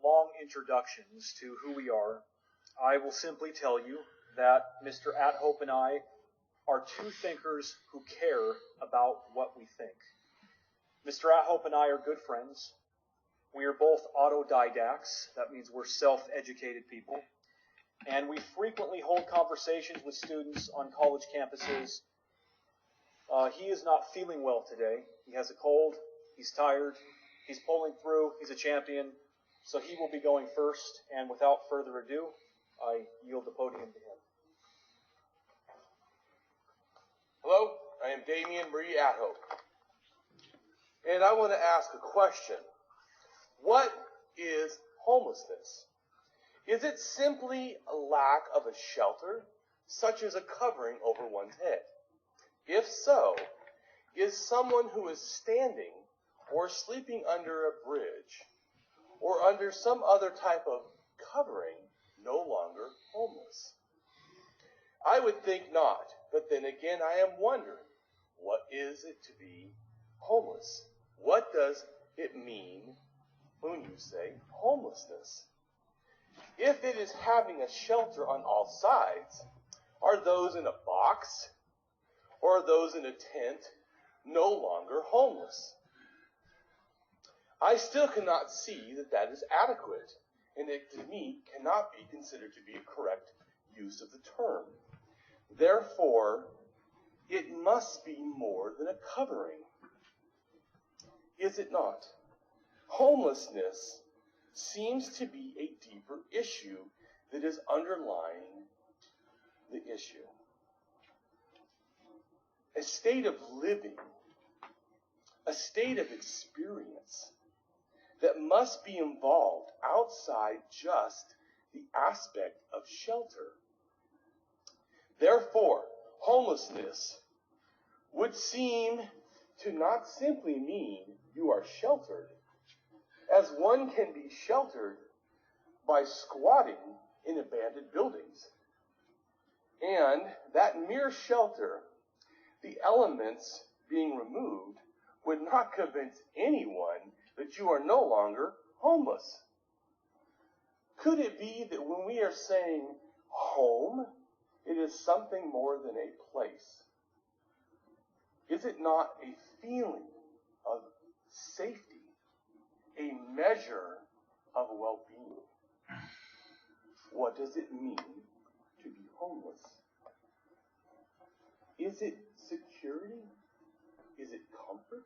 long introductions to who we are, I will simply tell you that Mr. AtHope and I are two thinkers who care about what we think. Mr. AtHope and I are good friends. We are both autodidacts. That means we're self-educated people. And we frequently hold conversations with students on college campuses. He is not feeling well today. He has a cold. He's tired. He's pulling through. He's a champion. So he will be going first. And without further ado, I yield the podium to him. Hello, I am Damien AtHope. And I want to ask a question. What is homelessness? Is it simply a lack of a shelter, such as a covering over one's head? If so, is someone who is standing or sleeping under a bridge or under some other type of covering no longer homeless? I would think not, but then again I am wondering, what is it to be homeless? What does it mean when you say homelessness? If it is having a shelter on all sides, are those in a box or are those in a tent no longer homeless? I still cannot see that that is adequate, and it to me cannot be considered to be a correct use of the term. Therefore, it must be more than a covering. Is it not? Homelessness seems to be a deeper issue that is underlying the issue. A state of living, a state of experience that must be involved outside just the aspect of shelter. Therefore, homelessness would seem to not simply mean you are sheltered, as one can be sheltered by squatting in abandoned buildings. And that mere shelter, the elements being removed, would not convince anyone that you are no longer homeless. Could it be that when we are saying home, it is something more than a place? Is it not a feeling of safety? A measure of well-being? What does it mean to be homeless? Is it security? Is it comfort?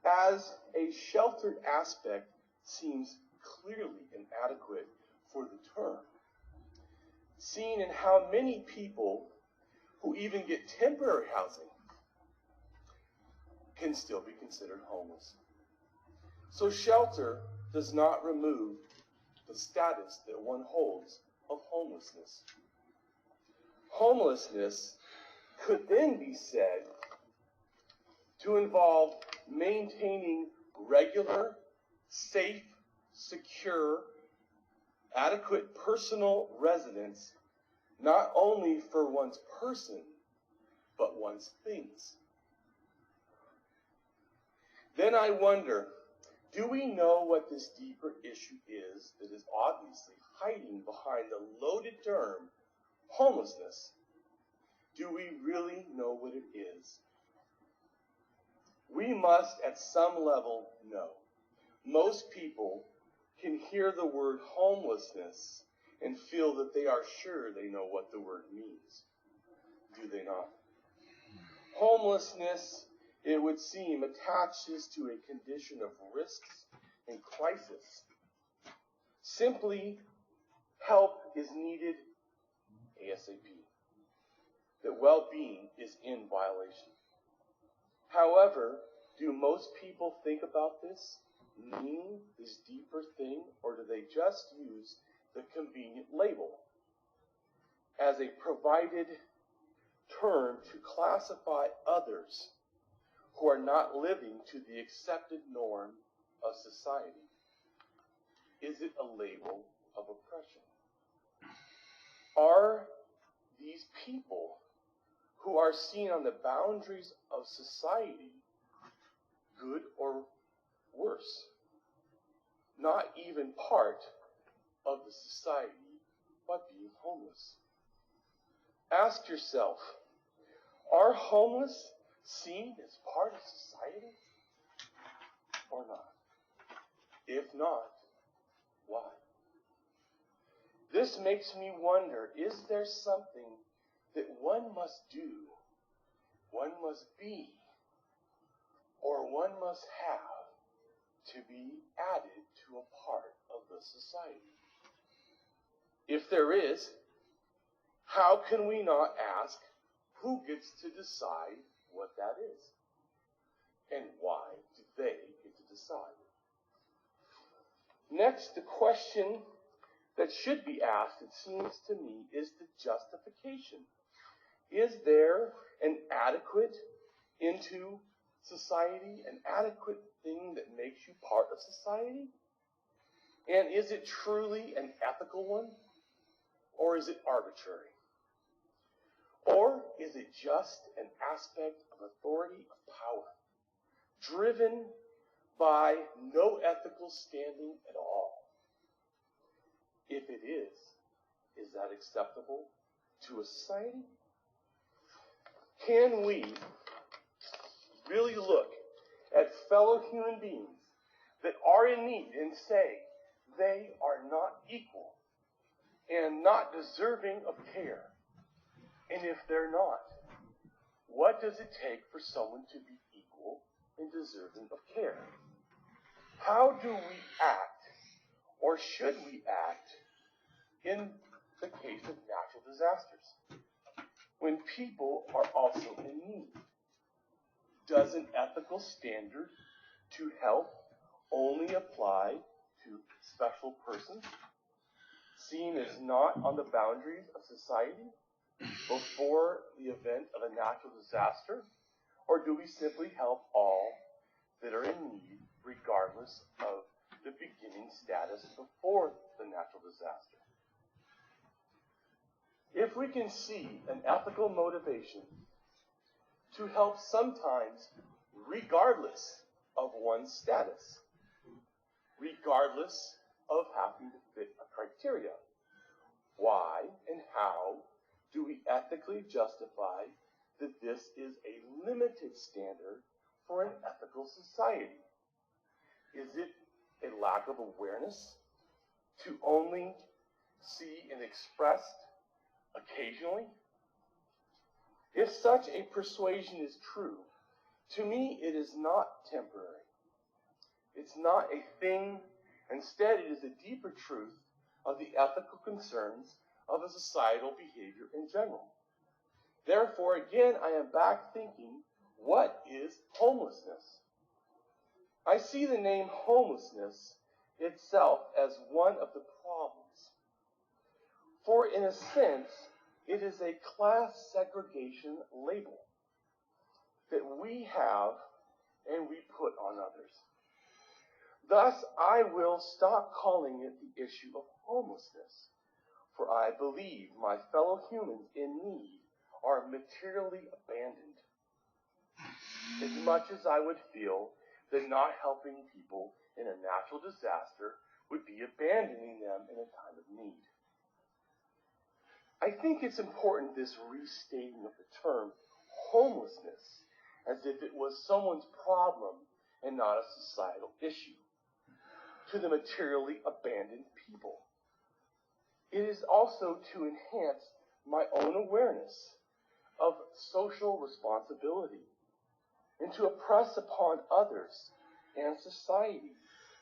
As a sheltered aspect seems clearly inadequate for the term, seen in how many people who even get temporary housing can still be considered homeless. So shelter does not remove the status that one holds of homelessness. Homelessness could then be said to involve maintaining regular, safe, secure, adequate personal residence, not only for one's person, but one's things. Then I wonder, do we know what this deeper issue is that is obviously hiding behind the loaded term homelessness? Do we really know what it is? We must, at some level, know. Most people can hear the word homelessness and feel that they are sure they know what the word means. Do they not? Homelessness, it would seem, attaches to a condition of risks and crisis. Simply, help is needed ASAP. That well-being is in violation. However, do most people think about this, meaning this deeper thing, or do they just use the convenient label as a provided term to classify others who are not living to the accepted norm of society? Is it a label of oppression? Are these people who are seen on the boundaries of society good or worse? not even part of the society by being homeless. Ask yourself, are homeless seen as part of society or not? If not, why? This makes me wonder, is there something that one must do, one must be, or one must have to be added to a part of the society? If there is, how can we not ask who gets to decide what that is? And why do they get to decide? Next, the question that should be asked, it seems to me, is the justification. Is there an adequate into society, an adequate thing that makes you part of society? And is it truly an ethical one? Or is it arbitrary? Or is it just an aspect of authority, of power, driven by no ethical standing at all? If it is that acceptable to a society? Can we really look at fellow human beings that are in need and say they are not equal and not deserving of care? And if they're not, what does it take for someone to be equal and deserving of care? How do we act, or should we act, in the case of natural disasters, when people are also in need? Does an ethical standard to help only apply to special persons, seen as not on the boundaries of society before the event of a natural disaster? Or do we simply help all that are in need, regardless of the beginning status before the natural disaster? If we can see an ethical motivation to help sometimes regardless of one's status, regardless of having to fit a criteria, why and how do we ethically justify that this is a limited standard for an ethical society? Is it a lack of awareness to only see and expressed occasionally? If such a persuasion is true, to me it is not temporary. It's not a thing. Instead, it is a deeper truth of the ethical concerns of a societal behavior in general. Therefore, again, I am back thinking, what is homelessness? I see the name homelessness itself as one of the problems. For in a sense, it is a class segregation label that we have and we put on others. Thus, I will stop calling it the issue of homelessness, for I believe my fellow humans in need are materially abandoned, as much as I would feel that not helping people in a natural disaster would be abandoning them in a time of need. I think it's important, this restating of the term homelessness, as if it was someone's problem and not a societal issue, to the materially abandoned people. It is also to enhance my own awareness of social responsibility and to impress upon others and society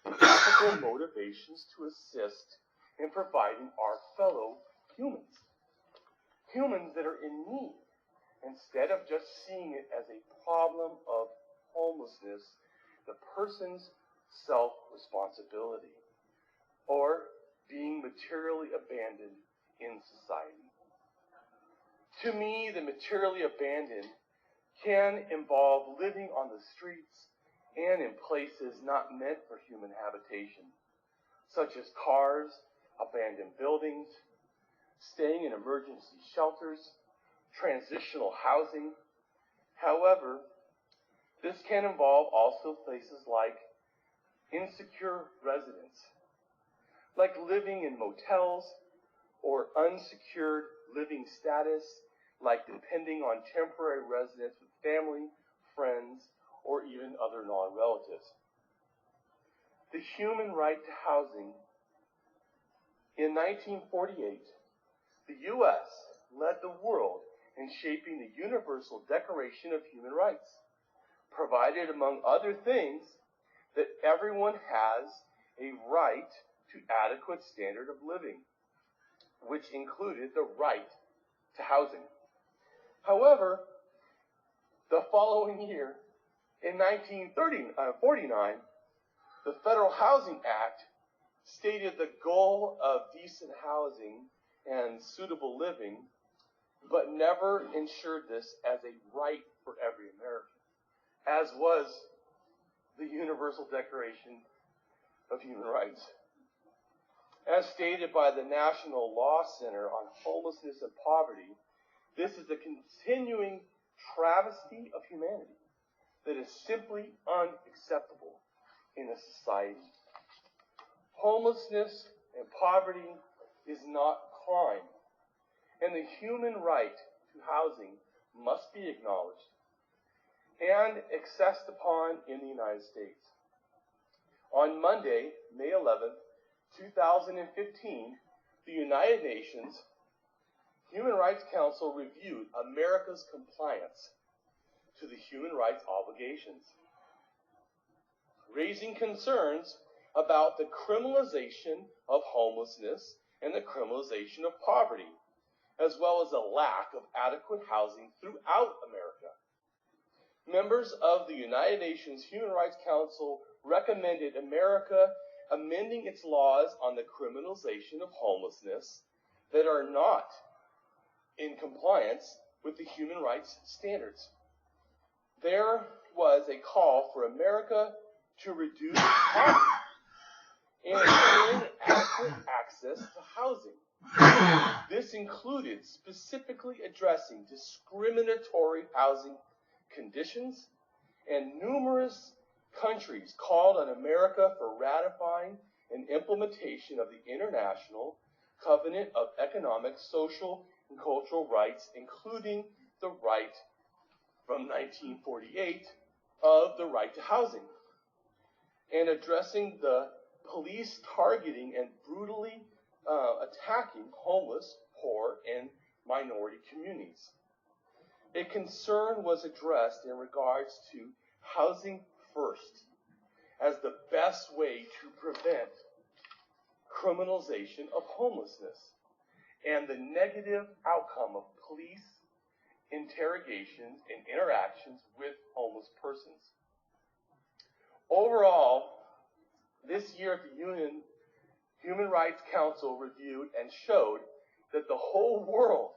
the ethical motivations to assist in providing our fellow humans. Humans that are in need, instead of just seeing it as a problem of homelessness, the person's self-responsibility, or being materially abandoned in society. To me, the materially abandoned can involve living on the streets and in places not meant for human habitation, such as cars, abandoned buildings, staying in emergency shelters, transitional housing. However, this can involve also places like insecure residence, like living in motels, or unsecured living status, like depending on temporary residence with family, friends, or even other non-relatives. The human right to housing. In 1948, the U.S. led the world in shaping the Universal Declaration of Human Rights, provided, among other things, that everyone has a right to adequate standard of living, which included the right to housing. However, the following year, in 1949, the Federal Housing Act stated the goal of decent housing and suitable living, but never ensured this as a right for every American, as was the Universal Declaration of Human Rights. As stated by the National Law Center on Homelessness and Poverty, this is a continuing travesty of humanity that is simply unacceptable in a society. Homelessness and poverty is not crime, and the human right to housing must be acknowledged and accessed upon in the United States. On Monday, May 11th, 2015, the United Nations Human Rights Council reviewed America's compliance to the human rights obligations, raising concerns about the criminalization of homelessness and the criminalization of poverty, as well as a lack of adequate housing throughout America. Members of the United Nations Human Rights Council recommended America amending its laws on the criminalization of homelessness that are not in compliance with the human rights standards. There was a call for America to reduce poverty and ensure adequate access to housing. This included specifically addressing discriminatory housing conditions, and numerous countries called on America for ratifying and implementation of the International Covenant of Economic, Social, and Cultural Rights, including the right from 1948 of the right to housing, and addressing the police targeting and brutally attacking homeless, poor, and minority communities. A concern was addressed in regards to housing first as the best way to prevent criminalization of homelessness and the negative outcome of police interrogations and interactions with homeless persons. Overall, this year at the UN Human Rights Council reviewed and showed that the whole world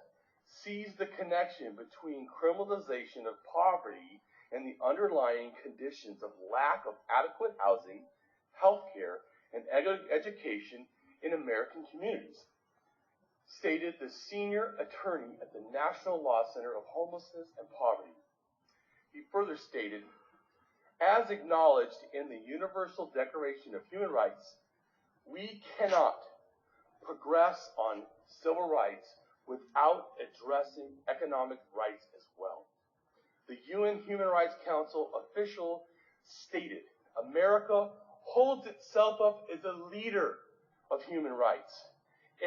sees the connection between criminalization of poverty and the underlying conditions of lack of adequate housing, healthcare, and education in American communities, stated the senior attorney at the National Law Center of Homelessness and Poverty. He further stated, as acknowledged in the Universal Declaration of Human Rights, we cannot progress on civil rights without addressing economic rights as well. The UN Human Rights Council official stated, America holds itself up as a leader of human rights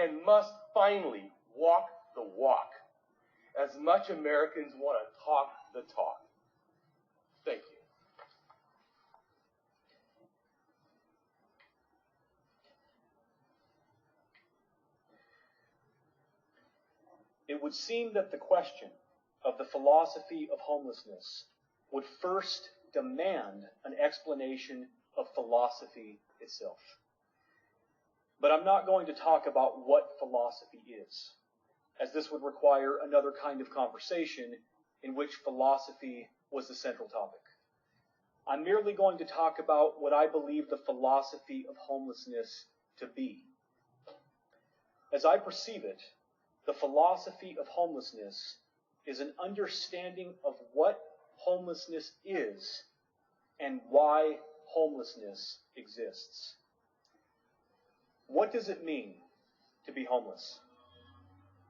and must finally walk the walk, as much Americans want to talk the talk. Thank you. It would seem that the question of the philosophy of homelessness would first demand an explanation of philosophy itself. But I'm not going to talk about what philosophy is, as this would require another kind of conversation in which philosophy was the central topic. I'm merely going to talk about what I believe the philosophy of homelessness to be. As I perceive it, the philosophy of homelessness is an understanding of what homelessness is and why homelessness exists. What does it mean to be homeless?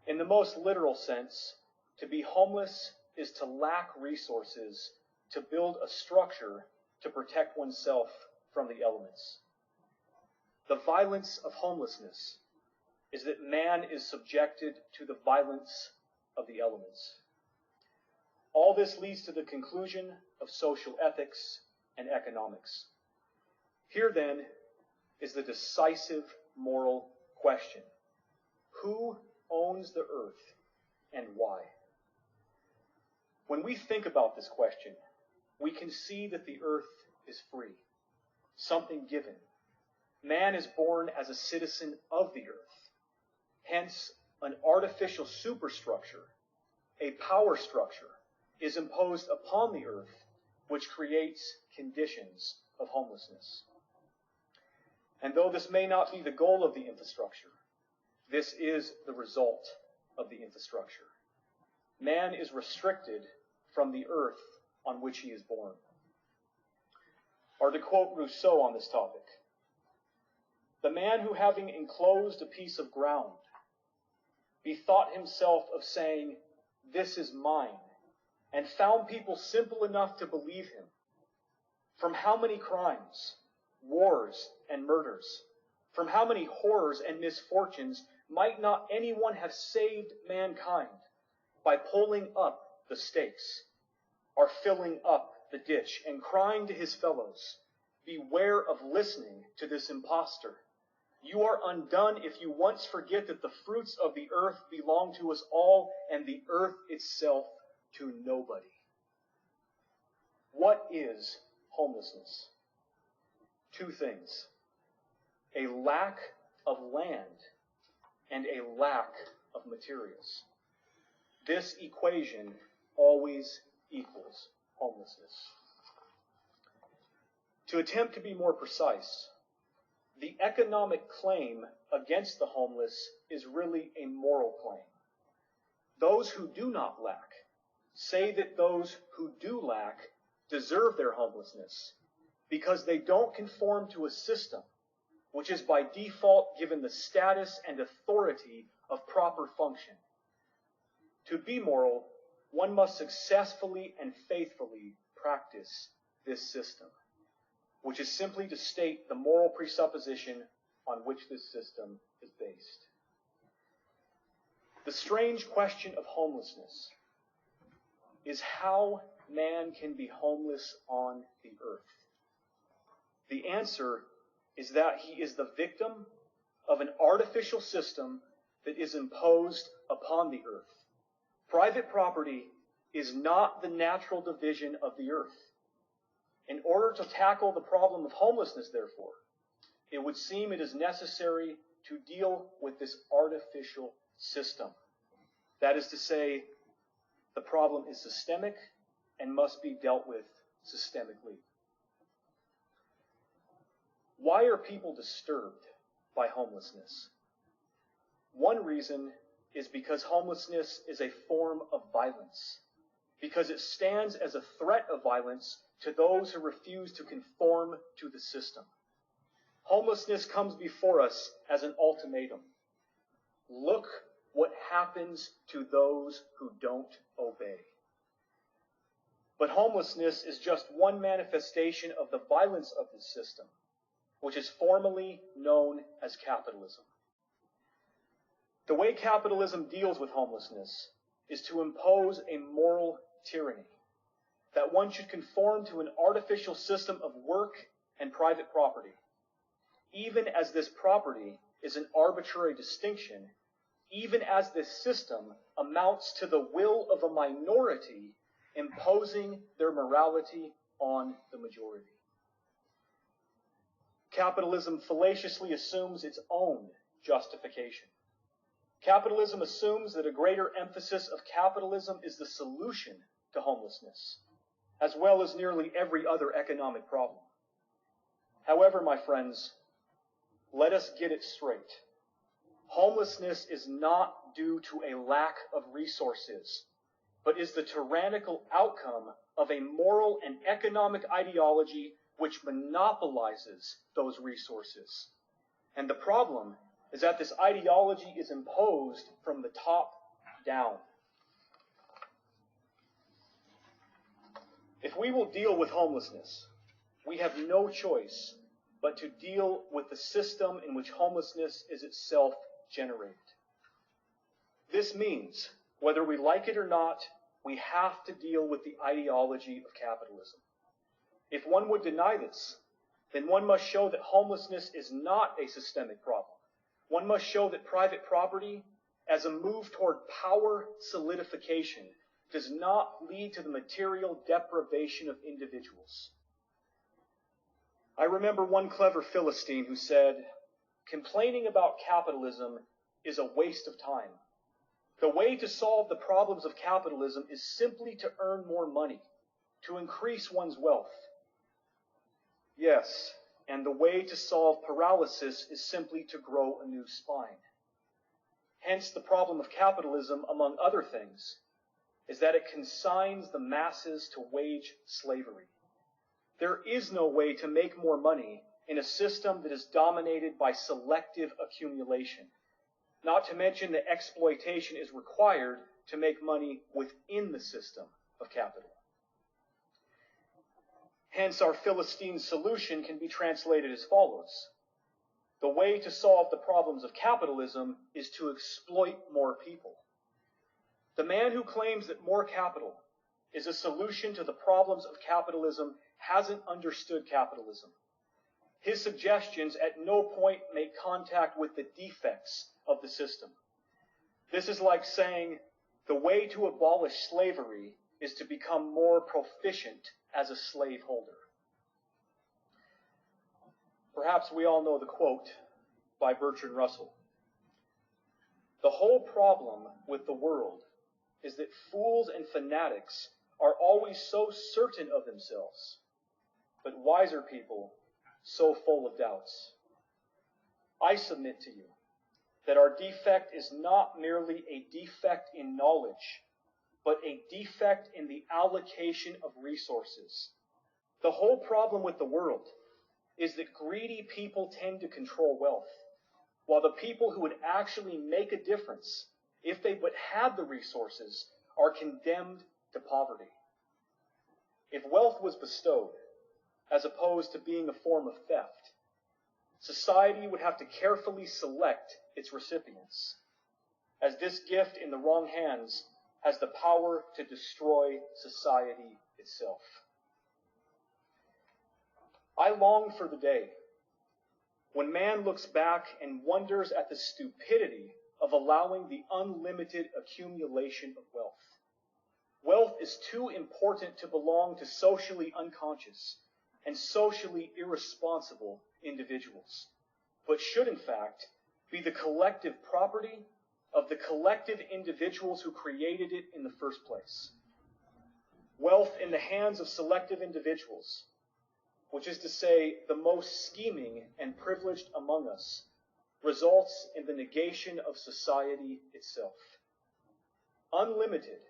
In the most literal sense, to be homeless is to lack resources to build a structure to protect oneself from the elements. The violence of homelessness is that man is subjected to the violence of the elements. All this leads to the conclusion of social ethics and economics. Here then is the decisive moral question. Who owns the earth and why? When we think about this question, we can see that the earth is free, something given. Man is born as a citizen of the earth. Hence, an artificial superstructure, a power structure, is imposed upon the earth, which creates conditions of homelessness. And though this may not be the goal of the infrastructure, this is the result of the infrastructure. Man is restricted from the earth on which he is born. Or to quote Rousseau on this topic, the man who, having enclosed a piece of ground, bethought himself of saying, "This is mine," and found people simple enough to believe him, from how many crimes, wars, and murders, from how many horrors and misfortunes might not anyone have saved mankind by pulling up the stakes, or filling up the ditch, and crying to his fellows, "Beware of listening to this impostor. You are undone if you once forget that the fruits of the earth belong to us all, and the earth itself to nobody." What is homelessness? Two things: a lack of land and a lack of materials. This equation always equals homelessness. To attempt to be more precise, the economic claim against the homeless is really a moral claim. Those who do not lack say that those who do lack deserve their homelessness because they don't conform to a system which is by default given the status and authority of proper function. To be moral, one must successfully and faithfully practice this system, which is simply to state the moral presupposition on which this system is based. The strange question of homelessness is how man can be homeless on the earth. The answer is that he is the victim of an artificial system that is imposed upon the earth. Private property is not the natural division of the earth. In order to tackle the problem of homelessness, therefore, it would seem it is necessary to deal with this artificial system. That is to say, the problem is systemic and must be dealt with systemically. Why are people disturbed by homelessness? One reason is because homelessness is a form of violence, because it stands as a threat of violence to those who refuse to conform to the system. Homelessness comes before us as an ultimatum. Look what happens to those who don't obey. But homelessness is just one manifestation of the violence of this system, which is formally known as capitalism. The way capitalism deals with homelessness is to impose a moral tyranny, that one should conform to an artificial system of work and private property, even as this property is an arbitrary distinction, even as this system amounts to the will of a minority imposing their morality on the majority. Capitalism fallaciously assumes its own justification. Capitalism assumes that a greater emphasis of capitalism is the solution to homelessness, as well as nearly every other economic problem. However, my friends, let us get it straight. Homelessness is not due to a lack of resources, but is the tyrannical outcome of a moral and economic ideology which monopolizes those resources. And the problem is that this ideology is imposed from the top down. If we will deal with homelessness, we have no choice but to deal with the system in which homelessness is itself generated. This means, whether we like it or not, we have to deal with the ideology of capitalism. If one would deny this, then one must show that homelessness is not a systemic problem. One must show that private property, as a move toward power solidification, does not lead to the material deprivation of individuals. I remember one clever Philistine who said, "Complaining about capitalism is a waste of time. The way to solve the problems of capitalism is simply to earn more money, to increase one's wealth." Yes, and the way to solve paralysis is simply to grow a new spine. Hence, the problem of capitalism, among other things, is that it consigns the masses to wage slavery. There is no way to make more money in a system that is dominated by selective accumulation. Not to mention that exploitation is required to make money within the system of capital. Hence, our Philistine solution can be translated as follows. The way to solve the problems of capitalism is to exploit more people. The man who claims that more capital is a solution to the problems of capitalism hasn't understood capitalism. His suggestions at no point make contact with the defects of the system. This is like saying the way to abolish slavery is to become more proficient as a slaveholder. Perhaps we all know the quote by Bertrand Russell. "The whole problem with the world is that fools and fanatics are always so certain of themselves, but wiser people so full of doubts." I submit to you that our defect is not merely a defect in knowledge, but a defect in the allocation of resources. The whole problem with the world is that greedy people tend to control wealth, while the people who would actually make a difference, if they but had the resources, are condemned to poverty. If wealth was bestowed, as opposed to being a form of theft, society would have to carefully select its recipients, as this gift in the wrong hands has the power to destroy society itself. I long for the day when man looks back and wonders at the stupidity of allowing the unlimited accumulation of wealth. Wealth is too important to belong to socially unconscious and socially irresponsible individuals, but should in fact be the collective property of the collective individuals who created it in the first place. Wealth in the hands of selective individuals, which is to say the most scheming and privileged among us, results in the negation of society itself. Unlimited,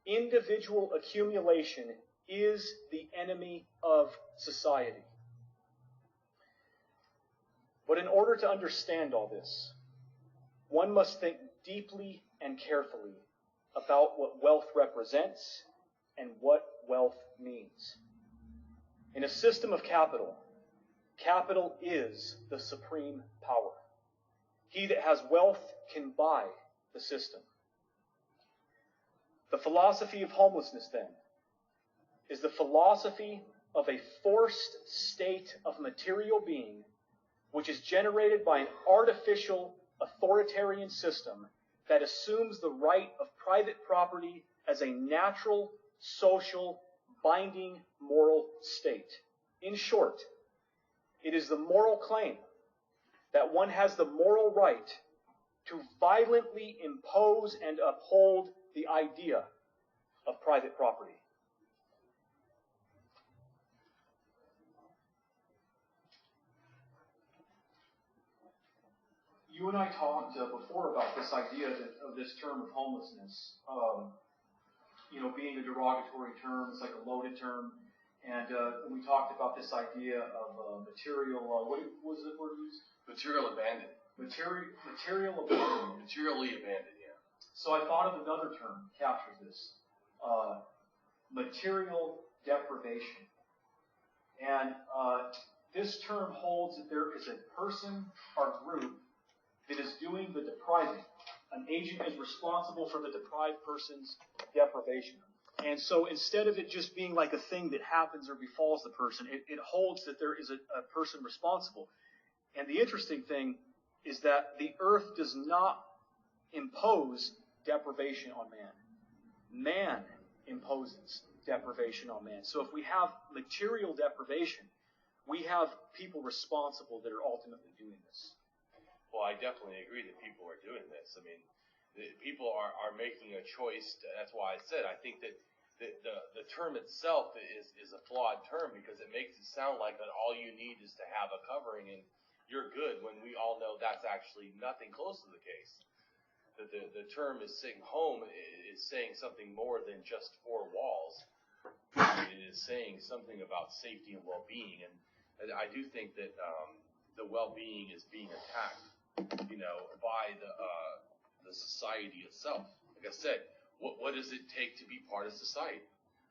individual accumulation is the enemy of society. But in order to understand all this, one must think deeply and carefully about what wealth represents and what wealth means. In a system of capital, capital is the supreme power. He that has wealth can buy the system. The philosophy of homelessness, then, is the philosophy of a forced state of material being which is generated by an artificial authoritarian system that assumes the right of private property as a natural, social, binding moral state. In short, it is the moral claim that one has the moral right to violently impose and uphold the idea of private property. You and I talked before about this idea of this term of homelessness, being a derogatory term, it's like a loaded term, And we talked about this idea of material, what was the word used? Material abandoned. Material abandonment. Materially abandoned, yeah. So I thought of another term that captures this. Material deprivation. And this term holds that there is a person or group that is doing the depriving. An agent is responsible for the deprived person's deprivation. And so instead of it just being like a thing that happens or befalls the person, it holds that there is a person responsible. And the interesting thing is that the earth does not impose deprivation on man. Man imposes deprivation on man. So if we have material deprivation, we have people responsible that are ultimately doing this. Well, I definitely agree that people are doing this. I mean, people are making a choice. That's why I said I think that the term itself is a flawed term because it makes it sound like that all you need is to have a covering and you're good, when we all know that's actually nothing close to the case. The term is saying home is saying something more than just four walls. It is saying something about safety and well-being, and I do think that the well-being is being attacked, by the society itself. Like I said, what does it take to be part of society?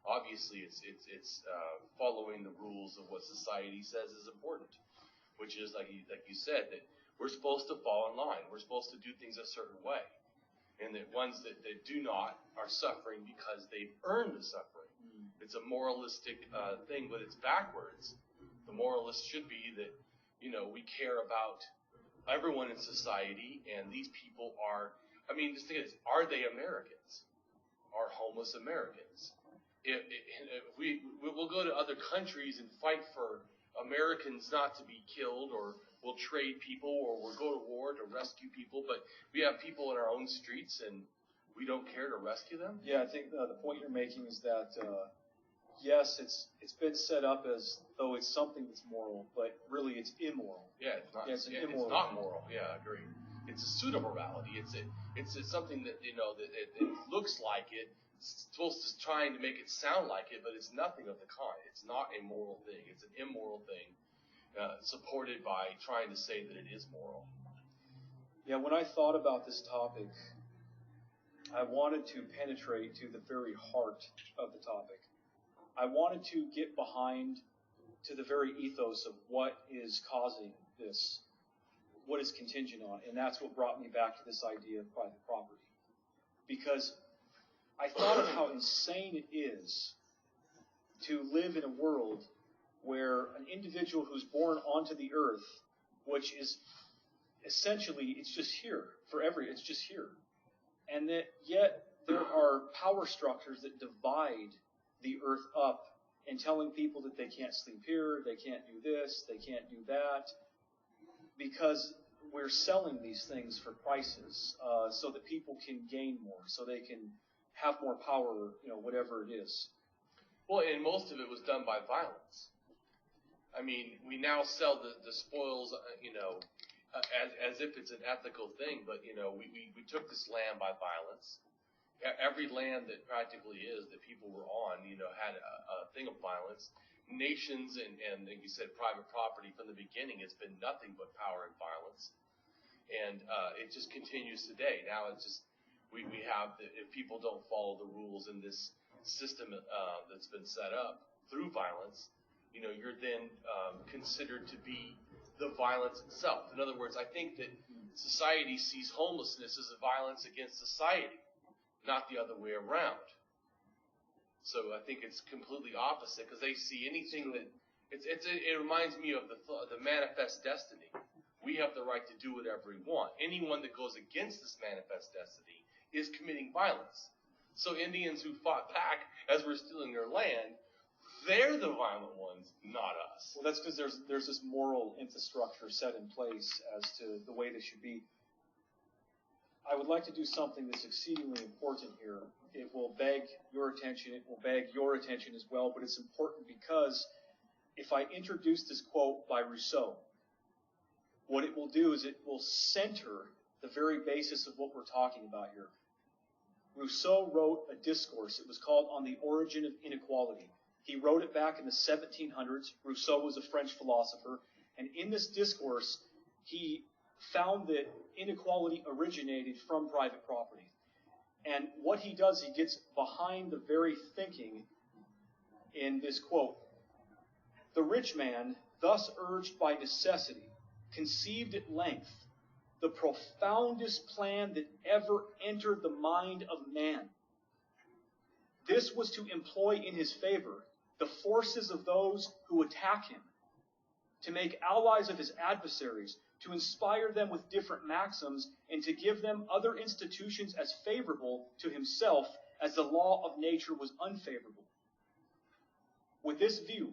Obviously, it's following the rules of what society says is important, which is like you said, that we're supposed to fall in line. We're supposed to do things a certain way, and that ones that do not are suffering because they've earned the suffering. It's a moralistic thing, but it's backwards. The moralist should be that we care about everyone in society, and these people are. I mean, just think of this: are they Americans? Are homeless Americans? If we'll go to other countries and fight for Americans not to be killed, or we'll trade people, or we'll go to war to rescue people, but we have people in our own streets and we don't care to rescue them? Yeah, I think the point you're making is that, yes, it's been set up as though it's something that's moral, but really it's immoral. Yeah, it's not. Yeah, it's it's not moral. Yeah, I agree. It's a pseudo-morality. It's something that that it looks like it. It's supposed to trying to make it sound like it, but it's nothing of the kind. It's not a moral thing. It's an immoral thing, supported by trying to say that it is moral. Yeah, when I thought about this topic, I wanted to penetrate to the very heart of the topic. I wanted to get behind to the very ethos of what is causing this, what is contingent on, and that's what brought me back to this idea of private property. Because I thought of how insane it is to live in a world where an individual who's born onto the earth, which is essentially, it's just here it's just here. And that yet there are power structures that divide the earth up and telling people that they can't sleep here, they can't do this, they can't do that, because we're selling these things for prices so that people can gain more, so they can have more power, whatever it is. Well, and most of it was done by violence. I mean, we now sell the spoils, as if it's an ethical thing, but, we took this land by violence. Every land that practically is that people were on, had a thing of violence. Nations and like you said, private property from the beginning has been nothing but power and violence. And it just continues today. Now it's just, we have, if people don't follow the rules in this system that's been set up through violence, you're then considered to be the violence itself. In other words, I think that society sees homelessness as a violence against society, not the other way around. So I think it's completely opposite, because they see anything that it reminds me of the manifest destiny. We have the right to do whatever we want. Anyone that goes against this manifest destiny is committing violence. So Indians who fought back as we're stealing their land, they're the violent ones, not us. Well, that's because there's this moral infrastructure set in place as to the way this should be. I would like to do something that's exceedingly important here. It will beg your attention. It will beg your attention as well, but it's important because if I introduce this quote by Rousseau, what it will do is it will center the very basis of what we're talking about here. Rousseau wrote a discourse. It was called On the Origin of Inequality. He wrote it back in the 1700s. Rousseau was a French philosopher. And in this discourse, he found that inequality originated from private property. And what he does, he gets behind the very thinking in this quote. The rich man, thus urged by necessity, conceived at length the profoundest plan that ever entered the mind of man. This was to employ in his favor the forces of those who attack him, to make allies of his adversaries, to inspire them with different maxims, and to give them other institutions as favorable to himself as the law of nature was unfavorable. With this view,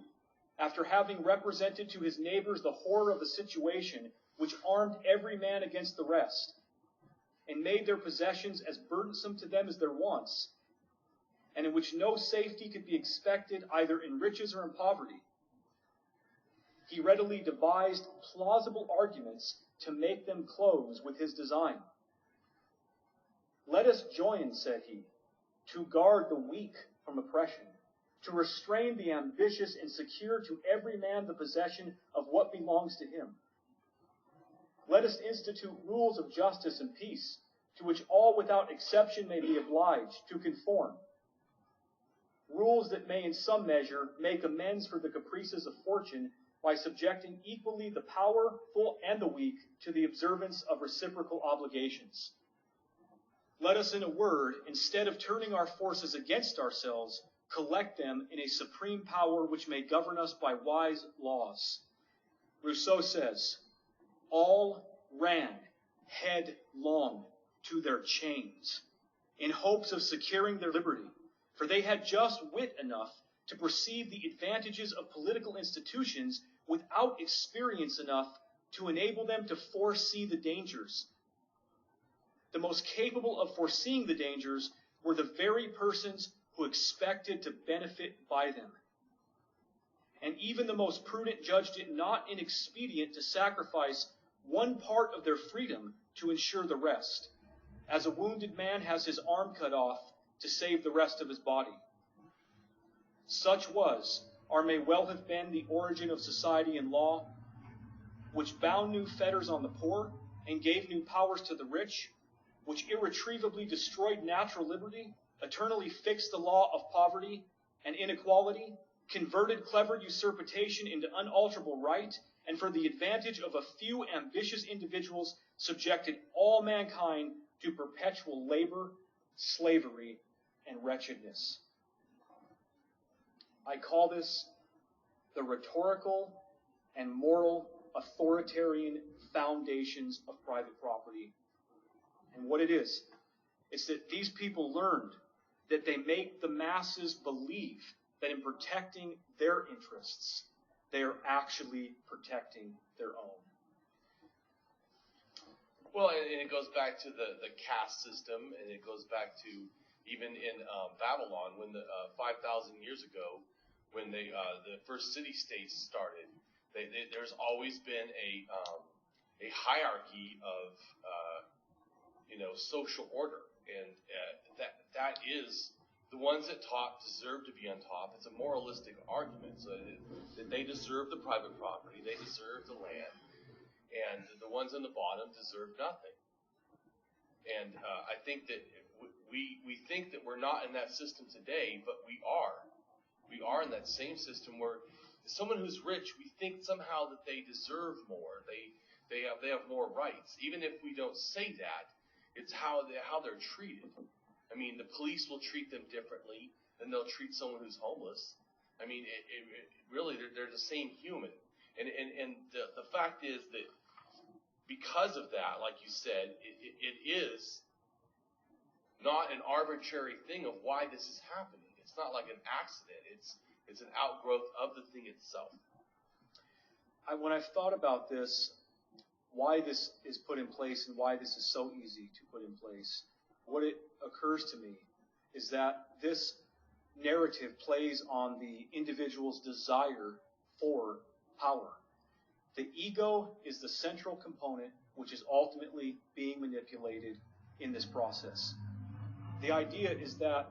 after having represented to his neighbors the horror of the situation which armed every man against the rest, and made their possessions as burdensome to them as their wants, and in which no safety could be expected either in riches or in poverty, he readily devised plausible arguments to make them close with his design. Let us join, said he, to guard the weak from oppression, to restrain the ambitious and secure to every man the possession of what belongs to him. Let us institute rules of justice and peace, to which all without exception may be obliged to conform. Rules that may in some measure make amends for the caprices of fortune by subjecting equally the powerful and the weak to the observance of reciprocal obligations. Let us, in a word, instead of turning our forces against ourselves, collect them in a supreme power which may govern us by wise laws. Rousseau says, all ran headlong to their chains in hopes of securing their liberty, for they had just wit enough to perceive the advantages of political institutions without experience enough to enable them to foresee the dangers. The most capable of foreseeing the dangers were the very persons who expected to benefit by them. And even the most prudent judged it not inexpedient to sacrifice one part of their freedom to ensure the rest, as a wounded man has his arm cut off to save the rest of his body. Such was, or may well have been, the origin of society and law, which bound new fetters on the poor and gave new powers to the rich, which irretrievably destroyed natural liberty, eternally fixed the law of poverty and inequality, converted clever usurpation into unalterable right, and for the advantage of a few ambitious individuals subjected all mankind to perpetual labor, slavery, and wretchedness. I call this the rhetorical and moral authoritarian foundations of private property. And what it is that these people learned that they make the masses believe that in protecting their interests, they are actually protecting their own. Well, and it goes back to the caste system, and it goes back to even in Babylon, when 5,000 years ago, when the first city-states started, there's always been a hierarchy of social order, and that is the ones at top deserve to be on top. It's a moralistic argument, so that they deserve the private property, they deserve the land, and the ones on the bottom deserve nothing. And I think that we think that we're not in that system today, but we are. We are in that same system where someone who's rich, we think somehow that they deserve more. They have more rights. Even if we don't say that, it's how they're treated. I mean, the police will treat them differently than they'll treat someone who's homeless. I mean, really, they're the same human. And the fact is that because of that, like you said, it is not an arbitrary thing of why this is happening. It's not like an accident. It's an outgrowth of the thing itself. When I've thought about this, why this is put in place and why this is so easy to put in place, what it occurs to me is that this narrative plays on the individual's desire for power. The ego is the central component which is ultimately being manipulated in this process. The idea is that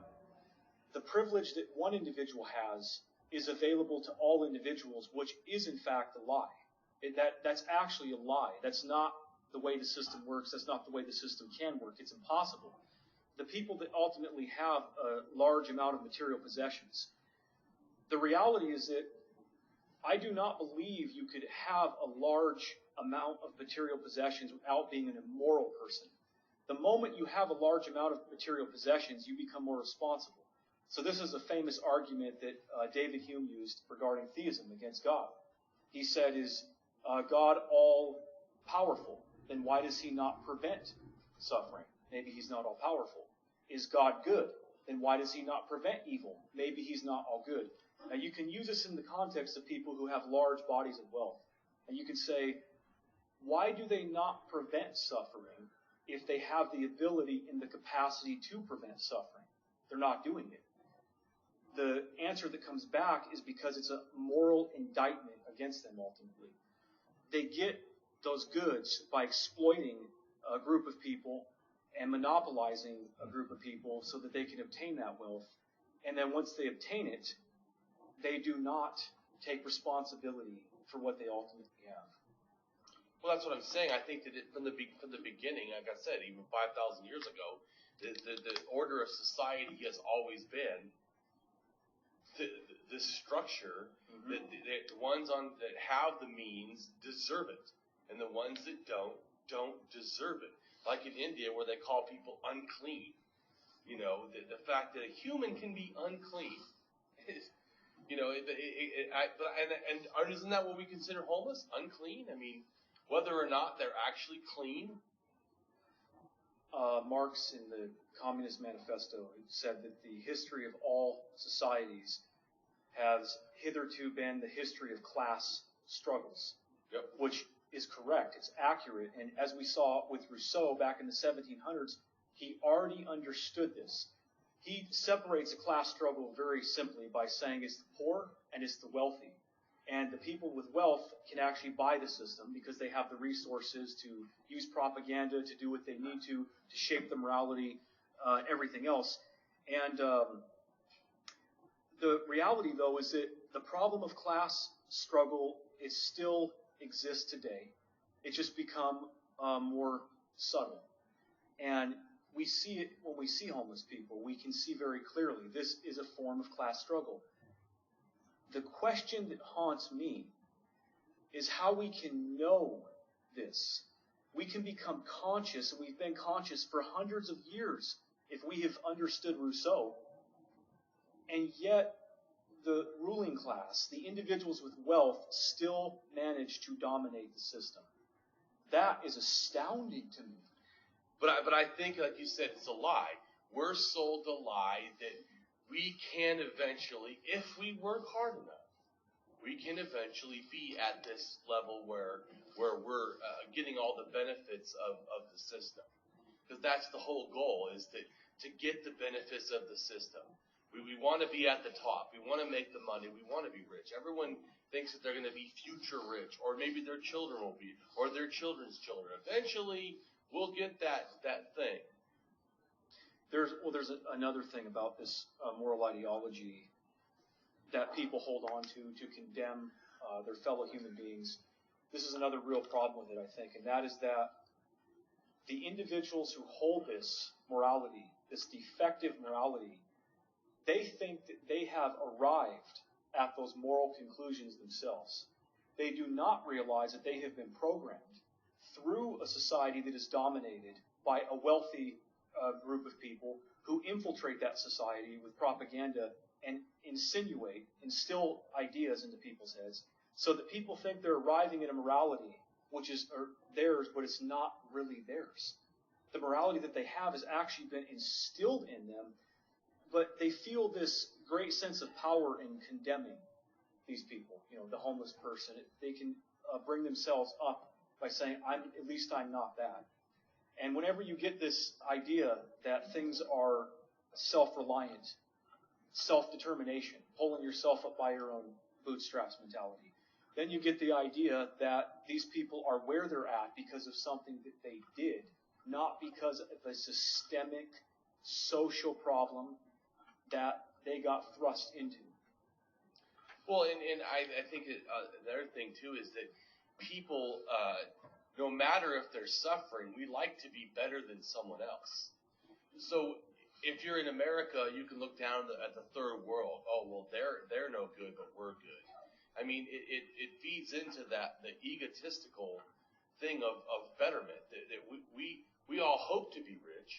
the privilege that one individual has is available to all individuals, which is in fact a lie. That's actually a lie. That's not the way the system works. That's not the way the system can work. It's impossible. The people that ultimately have a large amount of material possessions, the reality is that I do not believe you could have a large amount of material possessions without being an immoral person. The moment you have a large amount of material possessions, you become more responsible. So this is a famous argument that David Hume used regarding theism against God. He said, is God all-powerful? Then why does he not prevent suffering? Maybe he's not all-powerful. Is God good? Then why does he not prevent evil? Maybe he's not all good. Now you can use this in the context of people who have large bodies of wealth. And you can say, why do they not prevent suffering if they have the ability and the capacity to prevent suffering? They're not doing it. The answer that comes back is because it's a moral indictment against them ultimately. They get those goods by exploiting a group of people and monopolizing a group of people so that they can obtain that wealth. And then once they obtain it, they do not take responsibility for what they ultimately have. Well, that's what I'm saying. I think that from the beginning, like I said, even 5,000 years ago, the order of society has always been this structure that the ones that have the means deserve it, and the ones that don't deserve it. Like in India, where they call people unclean. You know, the fact that a human can be unclean. You know, isn't that what we consider homeless? Unclean? I mean, whether or not they're actually clean. Marx in the Communist Manifesto said that the history of all societies has hitherto been the history of class struggles, Yep. Which is correct. It's accurate. And as we saw with Rousseau back in the 1700s, he already understood this. He separates a class struggle very simply by saying it's the poor and it's the wealthy. And the people with wealth can actually buy the system because they have the resources to use propaganda, to do what they need to shape the morality, everything else. And the reality, though, is that the problem of class struggle still exists today. It's just become more subtle. And we see it when we see homeless people. We can see very clearly this is a form of class struggle. The question that haunts me is how we can know this. We can become conscious, and we've been conscious for hundreds of years if we have understood Rousseau. And yet, the ruling class, the individuals with wealth, still manage to dominate the system. That is astounding to me. But I think, like you said, it's a lie. We're sold the lie that we can eventually, if we work hard enough, we can eventually be at this level where we're getting all the benefits of the system. Because that's the whole goal, is to get the benefits of the system. We want to be at the top. We want to make the money. We want to be rich. Everyone thinks that they're going to be future rich, or maybe their children will be, or their children's children. Eventually, we'll get that thing. There's another thing about this moral ideology that people hold on to condemn their fellow human beings. This is another real problem with it, I think, and that is that the individuals who hold this morality, this defective morality, they think that they have arrived at those moral conclusions themselves. They do not realize that they have been programmed through a society that is dominated by a wealthy group of people who infiltrate that society with propaganda and instill ideas into people's heads, so that people think they're arriving at a morality which is theirs, but it's not really theirs. The morality that they have has actually been instilled in them, but they feel this great sense of power in condemning these people. You know, the homeless person. They can bring themselves up by saying, at least I'm not that. And whenever you get this idea that things are self-reliant, self-determination, pulling yourself up by your own bootstraps mentality, then you get the idea that these people are where they're at because of something that they did, not because of a systemic social problem that they got thrust into. Well, and I think the other thing, too, is that people, no matter if they're suffering, we like to be better than someone else. So if you're in America, you can look down at the third world. Oh, well, they're no good, but we're good. I mean, it feeds into the egotistical thing of betterment, that we all hope to be rich,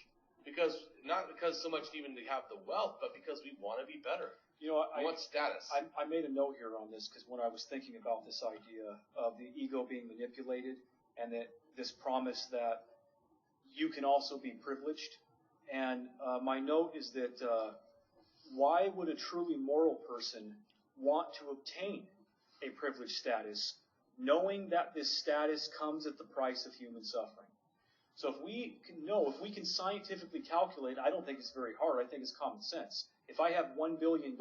not because so much even to have the wealth, but because we want to be better. You know, I want status. I made a note here on this because when I was thinking about this idea of the ego being manipulated and that this promise that you can also be privileged, and my note is that why would a truly moral person want to obtain a privileged status, knowing that this status comes at the price of human suffering? So if we can scientifically calculate, I don't think it's very hard. I think it's common sense. If I have $1 billion,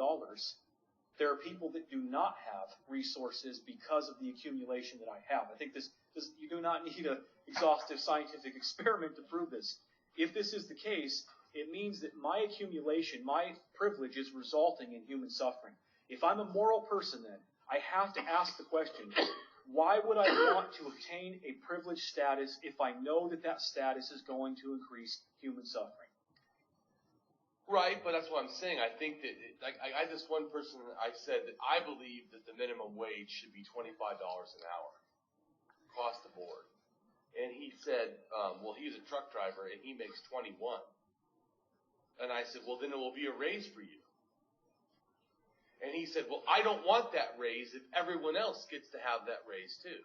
there are people that do not have resources because of the accumulation that I have. I think this you do not need an exhaustive scientific experiment to prove this. If this is the case, it means that my accumulation, my privilege, is resulting in human suffering. If I'm a moral person, then I have to ask the question, why would I want to obtain a privileged status if I know that status is going to increase human suffering? Right, but that's what I'm saying. I think that, I had this one person, I said that I believe that the minimum wage should be $25 an hour, across the board. And he said, well, he's a truck driver and he makes 21. And I said, well, then it will be a raise for you. And he said, well, I don't want that raise if everyone else gets to have that raise too.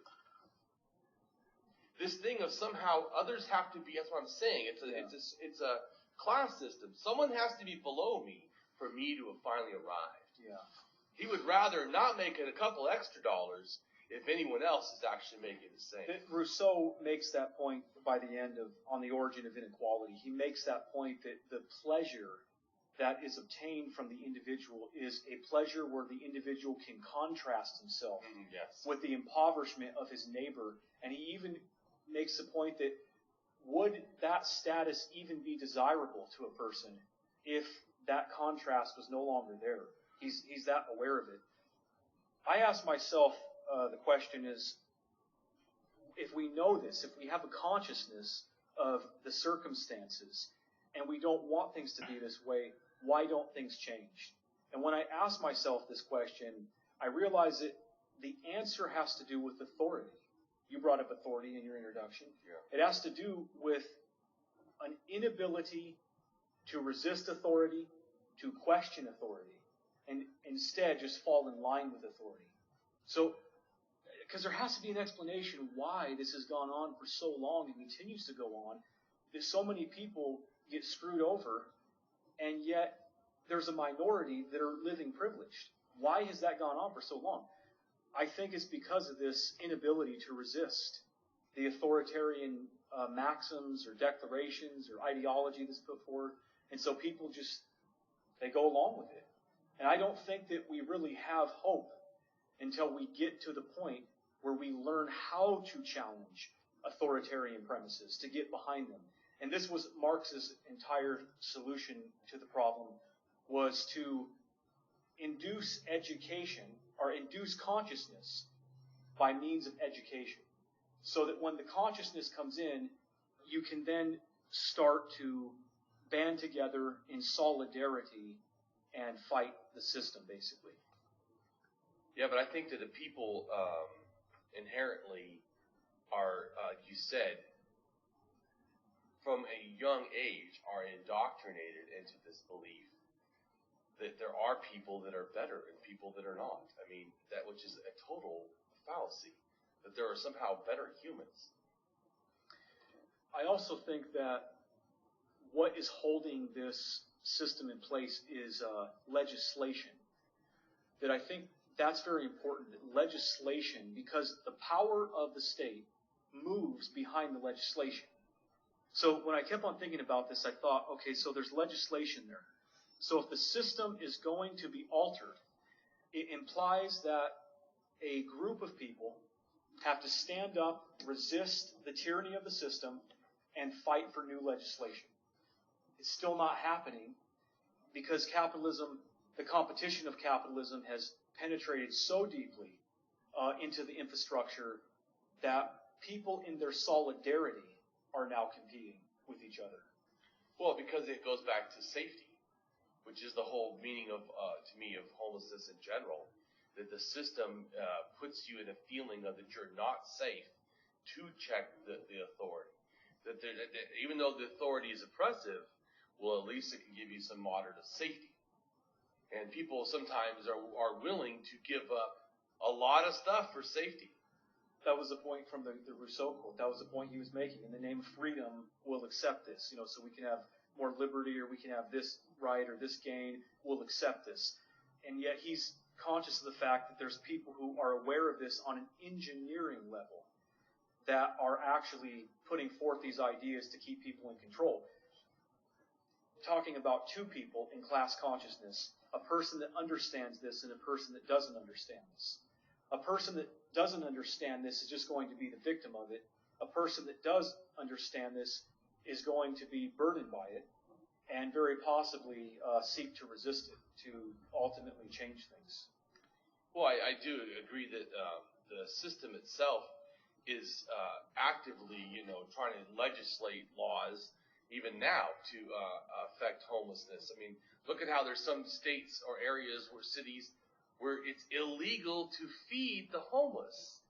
This thing of somehow others have to be, that's what I'm saying. It's a class system. Someone has to be below me for me to have finally arrived. Yeah. He would rather not make it a couple extra dollars if anyone else is actually making the same. Rousseau makes that point by the end of On the Origin of Inequality. He makes that point that the pleasure that is obtained from the individual is a pleasure where the individual can contrast himself with the impoverishment of his neighbor. And he even makes the point that would that status even be desirable to a person if that contrast was no longer there? He's that aware of it. I ask myself, the question is, if we know this, if we have a consciousness of the circumstances, and we don't want things to be this way, why don't things change? And when I ask myself this question, I realize that the answer has to do with authority. You brought up authority in your introduction. Yeah. It has to do with an inability to resist authority, to question authority, and instead just fall in line with authority. So, because there has to be an explanation why this has gone on for so long and continues to go on, that so many people get screwed over, and yet there's a minority that are living privileged. Why has that gone on for so long? I think it's because of this inability to resist the authoritarian maxims or declarations or ideology that's put forward. And so people they go along with it. And I don't think that we really have hope until we get to the point where we learn how to challenge authoritarian premises, to get behind them. And this was Marx's entire solution to the problem, was to induce education or induce consciousness by means of education. So that when the consciousness comes in, you can then start to band together in solidarity and fight the system, basically. Yeah, but I think that the people inherently are, like you said, from a young age are indoctrinated into this belief that there are people that are better and people that are not. I mean, that which is a total fallacy, that there are somehow better humans. I also think that what is holding this system in place is legislation. That I think that's very important, that legislation, because the power of the state moves behind the legislation. So when I kept on thinking about this, I thought, okay, so there's legislation there. So if the system is going to be altered, it implies that a group of people have to stand up, resist the tyranny of the system, and fight for new legislation. It's still not happening because capitalism, the competition of capitalism, has penetrated so deeply into the infrastructure that people in their solidarity are now competing with each other. Well, because it goes back to safety, which is the whole meaning of, to me, of homelessness in general, that the system puts you in a feeling of that you're not safe to check the authority. That even though the authority is oppressive, well, at least it can give you some moderate of safety. And people sometimes are willing to give up a lot of stuff for safety. That was the point from the Rousseau quote. That was the point he was making. In the name of freedom, we'll accept this. So we can have more liberty, or we can have this right or this gain. We'll accept this. And yet he's conscious of the fact that there's people who are aware of this on an engineering level that are actually putting forth these ideas to keep people in control. Talking about two people in class consciousness, a person that understands this and a person that doesn't understand this. A person that doesn't understand this is just going to be the victim of it. A person that does understand this is going to be burdened by it and very possibly seek to resist it, to ultimately change things. Well, I do agree that the system itself is actively, trying to legislate laws even now to affect homelessness. I mean, look at how there's some states or areas or cities where it's illegal to feed the homeless.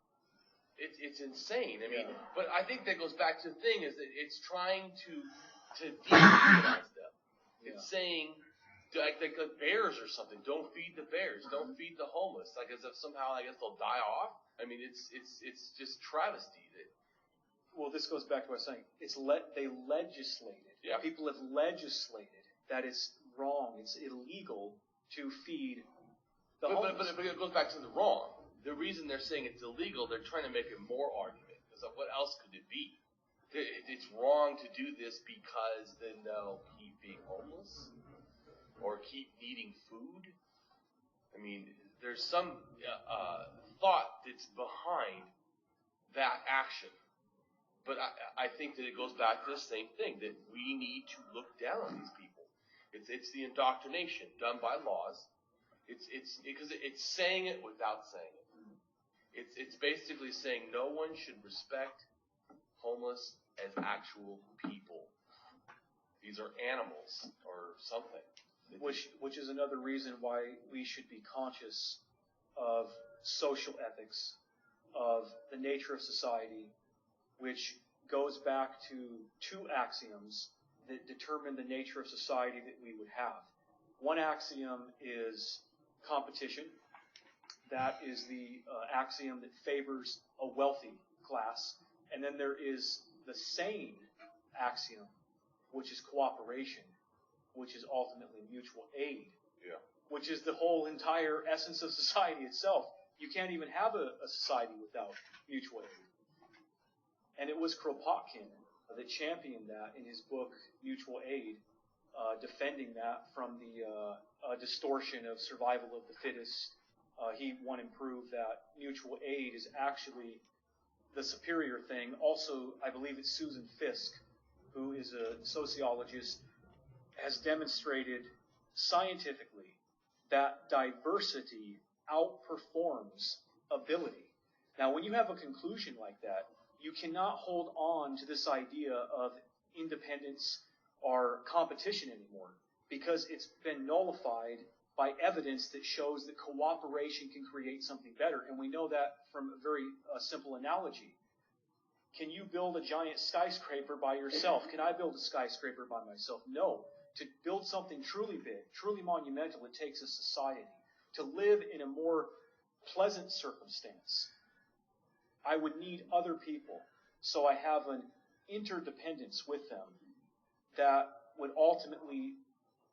It's insane. I mean, but I think that goes back to the thing is that it's trying to dehumanize them. It's saying, like bears or something, don't feed the bears, don't feed the homeless, like as if somehow I guess they'll die off. I mean, it's just travesty. Well, this goes back to what I was saying. They legislated. Yeah. People have legislated that it's wrong, it's illegal to feed the homeless. But it goes back to the wrong. The reason they're saying it's illegal, they're trying to make a more argument. Because what else could it be? It's wrong to do this because then they'll keep being homeless or keep needing food. I mean, there's some thought that's behind that action. But I think that it goes back to the same thing, that we need to look down on these people. It's the indoctrination done by laws. It's because it's saying it without saying it. It's basically saying no one should respect homeless as actual people. These are animals or something. Which is another reason why we should be conscious of social ethics, of the nature of society, which goes back to two axioms that determine the nature of society that we would have. One axiom is competition. That is the axiom that favors a wealthy class. And then there is the sane axiom, which is cooperation, which is ultimately mutual aid, which is the whole entire essence of society itself. You can't even have a society without mutual aid. And it was Kropotkin that championed that in his book, Mutual Aid, defending that from the distortion of survival of the fittest. He wanted to prove that mutual aid is actually the superior thing. Also, I believe it's Susan Fiske, who is a sociologist, has demonstrated scientifically that diversity outperforms ability. Now, when you have a conclusion like that, you cannot hold on to this idea of independence or competition anymore, because it's been nullified by evidence that shows that cooperation can create something better. And we know that from a very simple analogy. Can you build a giant skyscraper by yourself? Can I build a skyscraper by myself? No. To build something truly big, truly monumental, it takes a society. To live in a more pleasant circumstance, I would need other people. So I have an interdependence with them that would ultimately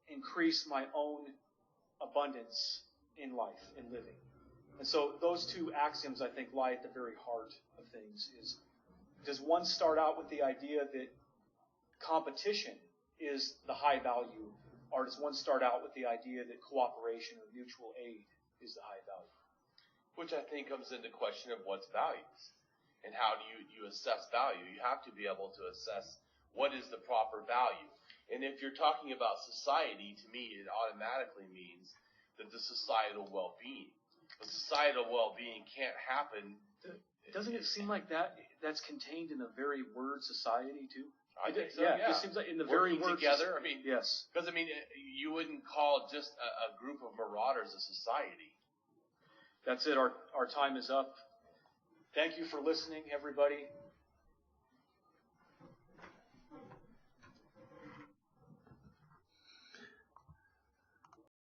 increase my own abundance in life, in living. And so those two axioms, I think, lie at the very heart of things. Does one start out with the idea that competition is the high value, or does one start out with the idea that cooperation or mutual aid is the high value? Which I think comes into question of what's values. And how do you assess value? You have to be able to assess what is the proper value. And if you're talking about society, to me, it automatically means that the societal well-being. the societal well-being can't happen. Doesn't it seem like that's contained in the very word society too? I think so. Yeah, it seems like in the very word together. I mean, yes, because you wouldn't call just a group of marauders a society. That's it. Our time is up. Thank you for listening, everybody.